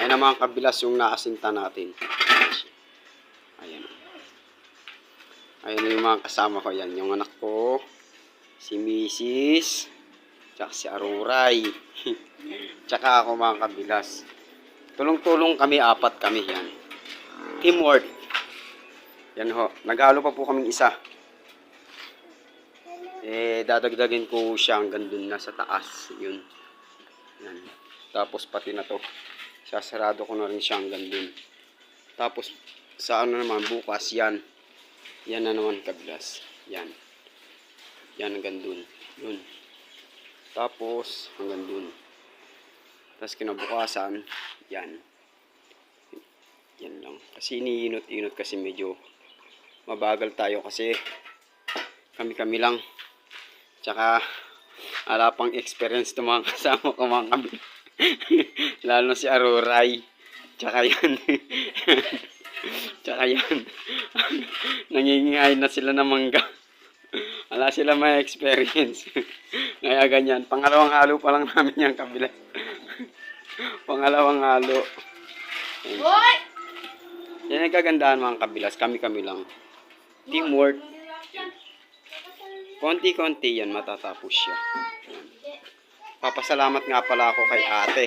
Ayan na mga kabilas yung naasinta natin. Ayan. Ayan yung mga kasama ko. Yan yung anak ko. Si Mrs. Tsaka si Aruray. Tsaka ako mga kabilas. Tulong-tulong kami, apat kami yan. Teamwork. Yan ho. Naghalo pa po kaming isa. Dadagdagin ko siya hanggang dun na sa taas. Yun. Yan. Tapos pati na to. Sasarado ko na rin siya hanggang dun. Tapos sa ano naman bukas yan. Yan na naman kabilas. Yan. Yan hanggang dun. Yun. Tapos hanggang dun. Tapos kinabukasan, yan. Yan lang. Kasi iniinot-inot kasi medyo mabagal tayo kasi kami-kami lang. Tsaka ala pang experience ng mga kasama ko mga kami. Lalo si Aruray. Tsaka yan. Tsaka yan. Nangingingay na sila ng mangga. Wala sila may experience. Kaya ganyan. Pangalawang halo pa lang namin yung kabila. Pangalawang halo. Yan ang kagandahan mga kabilas. Kami-kami lang. Teamwork. Konti-konti yan matatapos siya. Papasalamat nga pala ako kay ate.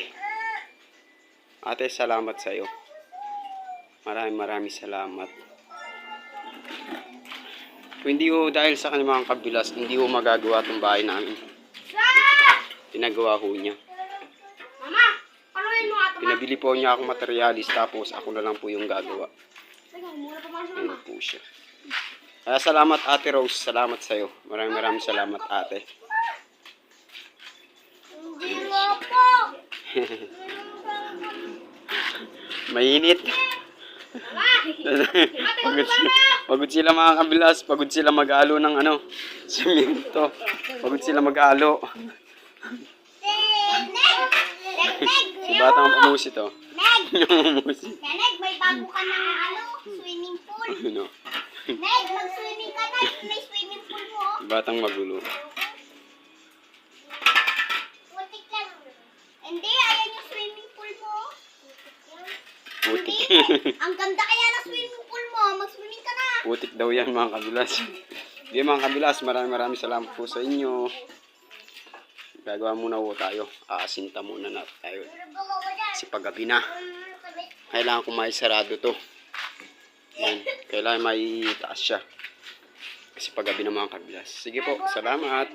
Ate, salamat sa iyo. Maraming salamat. Kung hindi ho dahil sa kanyang mga kabilas, hindi ho magagawa itong bahay namin. Pinagawa ho niya. Pinabili po niya akong materialis tapos ako na lang po yung gagawa. Ayun po siya. Kaya salamat Ate Rose, salamat sa iyo. Maraming salamat ate. Mainit. Pagod sila mga kabilas, pagod sila mag-alo ng simento. Pagod sila mag-alo. Si Batang Pamusi to. Neg, may bago ka na swimming pool. Ano? Neg, mag-swimming ka na. May swimming pool mo. Si Batang magulo. Putik lang. Hindi, ayan yung swimming pool mo. Putik. Ang ganda kaya ng swimming pool mo. Mag-swimming ka na. Putik daw yan mga kabilas. Hindi mga kabilas, maraming salamat po sa inyo. Gagawa muna po tayo. Aasinta muna na tayo. Kasi paggabi na. Kailangan ko maisarado to. Yan. Kailangan maitaas siya. Kasi paggabi na mga kabilas. Sige po, salamat.